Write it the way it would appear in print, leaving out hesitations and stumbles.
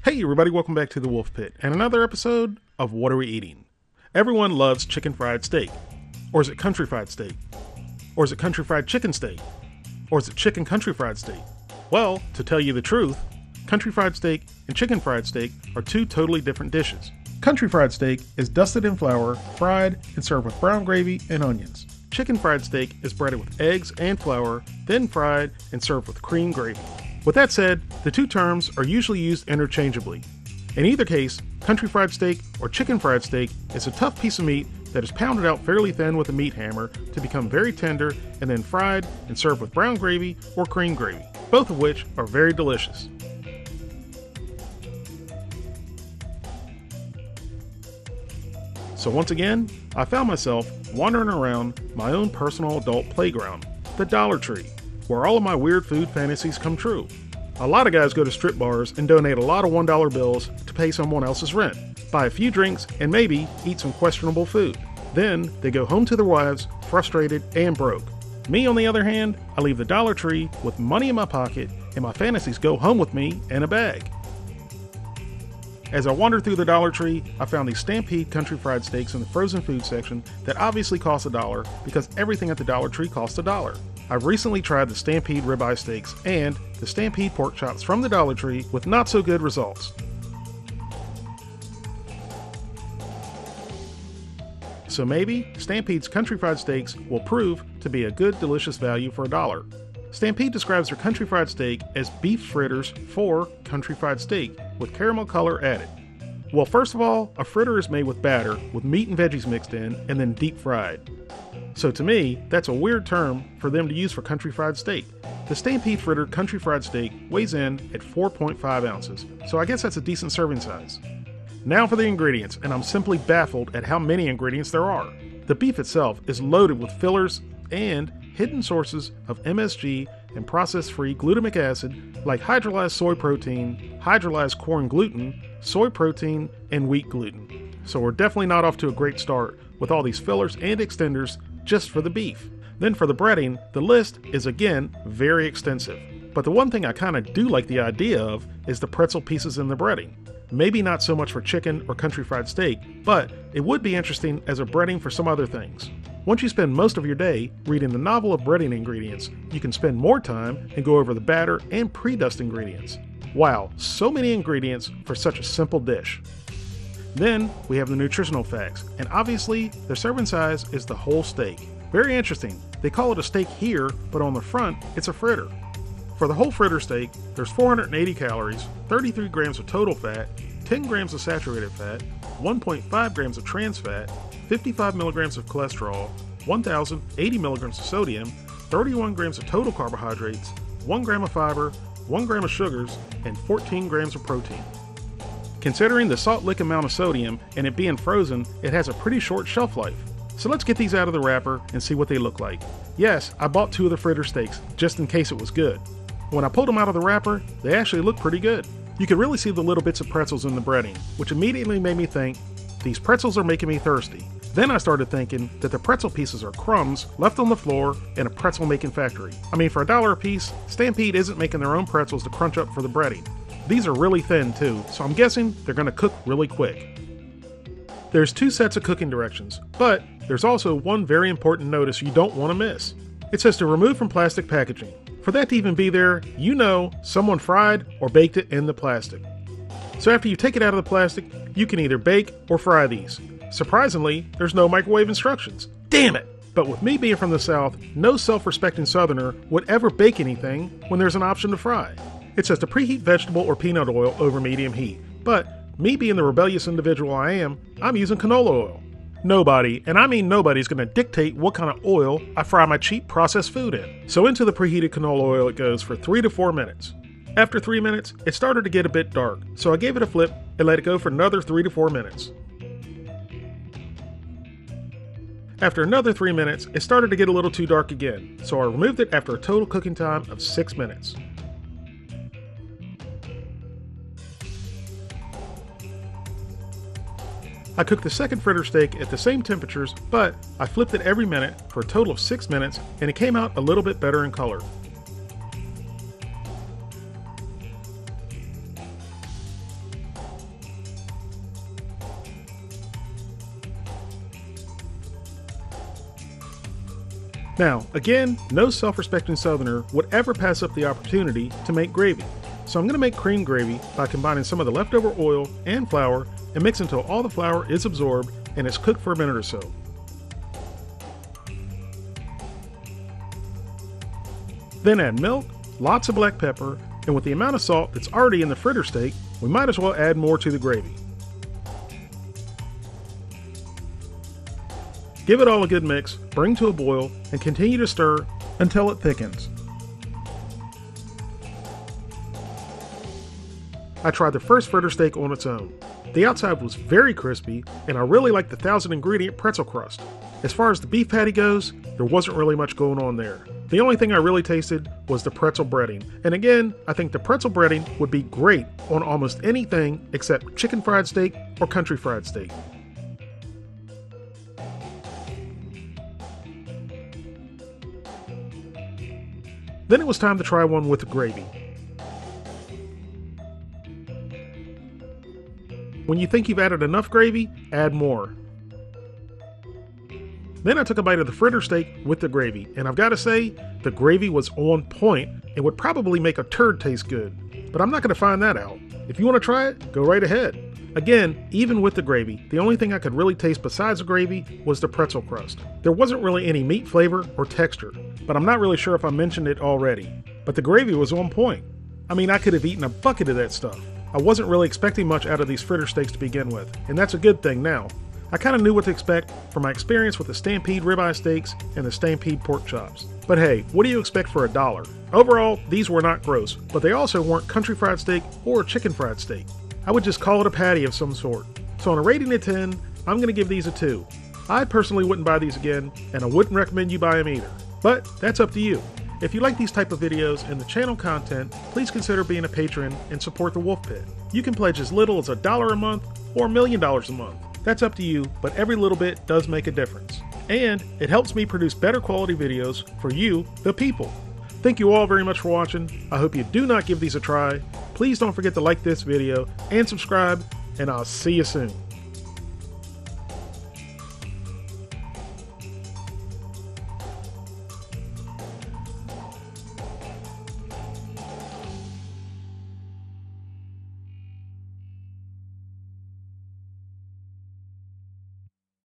Hey everybody, welcome back to the Wolfe Pit and another episode of What Are We Eating? Everyone loves chicken fried steak. Or is it country fried steak? Or is it country fried chicken steak? Or is it chicken country fried steak? Well, to tell you the truth, country fried steak and chicken fried steak are two totally different dishes. Country fried steak is dusted in flour, fried, and served with brown gravy and onions. Chicken fried steak is breaded with eggs and flour, then fried and served with cream gravy. With that said, the two terms are usually used interchangeably. In either case, country fried steak or chicken fried steak is a tough piece of meat that is pounded out fairly thin with a meat hammer to become very tender and then fried and served with brown gravy or cream gravy, both of which are very delicious. So once again, I found myself wandering around my own personal adult playground, the Dollar Tree, where all of my weird food fantasies come true. A lot of guys go to strip bars and donate a lot of $1 bills to pay someone else's rent, buy a few drinks, and maybe eat some questionable food. Then they go home to their wives, frustrated and broke. Me, on the other hand, I leave the Dollar Tree with money in my pocket, and my fantasies go home with me in a bag. As I wandered through the Dollar Tree, I found these Stampede country fried steaks in the frozen food section that obviously cost $1 because everything at the Dollar Tree costs $1. I've recently tried the Stampede ribeye steaks and the Stampede pork chops from the Dollar Tree with not so good results. So maybe Stampede's country fried steaks will prove to be a good, delicious value for $1. Stampede describes their country fried steak as beef fritters for country fried steak with caramel color added. Well, first of all, a fritter is made with batter with meat and veggies mixed in and then deep fried. So to me, that's a weird term for them to use for country fried steak. The Stampede fritter country fried steak weighs in at 4.5 ounces, so I guess that's a decent serving size. Now for the ingredients, and I'm simply baffled at how many ingredients there are. The beef itself is loaded with fillers and hidden sources of MSG and processed-free glutamic acid like hydrolyzed soy protein, hydrolyzed corn gluten, soy protein, and wheat gluten. So we're definitely not off to a great start with all these fillers and extenders just for the beef. Then for the breading, the list is again very extensive. But the one thing I kind of do like the idea of is the pretzel pieces in the breading. Maybe not so much for chicken or country fried steak, but it would be interesting as a breading for some other things. Once you spend most of your day reading the novel of breading ingredients, you can spend more time and go over the batter and pre-dust ingredients. Wow, so many ingredients for such a simple dish. Then we have the nutritional facts, and obviously the serving size is the whole steak. Very interesting. They call it a steak here, but on the front, it's a fritter. For the whole fritter steak, there's 480 calories, 33 grams of total fat, 10 grams of saturated fat, 1.5 grams of trans fat, 55 milligrams of cholesterol, 1,080 milligrams of sodium, 31 grams of total carbohydrates, 1 gram of fiber, 1 gram of sugars, and 14 grams of protein. Considering the salt lick amount of sodium and it being frozen, it has a pretty short shelf life. So let's get these out of the wrapper and see what they look like. Yes, I bought 2 of the fritter steaks just in case it was good. When I pulled them out of the wrapper, they actually look pretty good. You could really see the little bits of pretzels in the breading, which immediately made me think, these pretzels are making me thirsty. Then I started thinking that the pretzel pieces are crumbs left on the floor in a pretzel making factory. I mean, for $1 a piece, Stampede isn't making their own pretzels to crunch up for the breading. These are really thin too, so I'm guessing they're going to cook really quick. There's 2 sets of cooking directions, but there's also one very important notice you don't want to miss. It says to remove from plastic packaging. For that to even be there, you know someone fried or baked it in the plastic. So after you take it out of the plastic, you can either bake or fry these. Surprisingly, there's no microwave instructions. Damn it! But with me being from the South, no self-respecting Southerner would ever bake anything when there's an option to fry. It says to preheat vegetable or peanut oil over medium heat. But me being the rebellious individual I am, I'm using canola oil. Nobody, and I mean nobody's going to dictate what kind of oil I fry my cheap processed food in. So into the preheated canola oil it goes for 3 to 4 minutes. After 3 minutes, it started to get a bit dark, so I gave it a flip and let it go for another 3 to 4 minutes. After another 3 minutes, it started to get a little too dark again, so I removed it after a total cooking time of 6 minutes. I cooked the second fritter steak at the same temperatures, but I flipped it every minute for a total of 6 minutes, and it came out a little bit better in color. Now, again, no self-respecting Southerner would ever pass up the opportunity to make gravy. So I'm going to make cream gravy by combining some of the leftover oil and flour and mix until all the flour is absorbed and it's cooked for a minute or so. Then add milk, lots of black pepper, and with the amount of salt that's already in the fritter steak, we might as well add more to the gravy. Give it all a good mix, bring to a boil, and continue to stir until it thickens. I tried the first fritter steak on its own. The outside was very crispy, and I really liked the 1,000 ingredient pretzel crust. As far as the beef patty goes, there wasn't really much going on there. The only thing I really tasted was the pretzel breading, and again, I think the pretzel breading would be great on almost anything except chicken fried steak or country fried steak. Then it was time to try one with the gravy. When you think you've added enough gravy, add more. Then I took a bite of the fritter steak with the gravy, and I've got to say, the gravy was on point and would probably make a turd taste good. But I'm not going to find that out. If you want to try it, go right ahead. Again, even with the gravy, the only thing I could really taste besides the gravy was the pretzel crust. There wasn't really any meat flavor or texture, but I'm not really sure if I mentioned it already. But the gravy was on point. I mean, I could have eaten a bucket of that stuff. I wasn't really expecting much out of these fritter steaks to begin with, and that's a good thing now. I kind of knew what to expect from my experience with the Stampede ribeye steaks and the Stampede pork chops. But hey, what do you expect for $1? Overall, these were not gross, but they also weren't country fried steak or chicken fried steak. I would just call it a patty of some sort. So on a rating of 10, I'm going to give these a 2. I personally wouldn't buy these again, and I wouldn't recommend you buy them either. But that's up to you. If you like these type of videos and the channel content, please consider being a patron and support the Wolfe Pit. You can pledge as little as $1 a month or $1 million a month. That's up to you, but every little bit does make a difference. And it helps me produce better quality videos for you, the people. Thank you all very much for watching. I hope you do not give these a try. Please don't forget to like this video and subscribe, and I'll see you soon.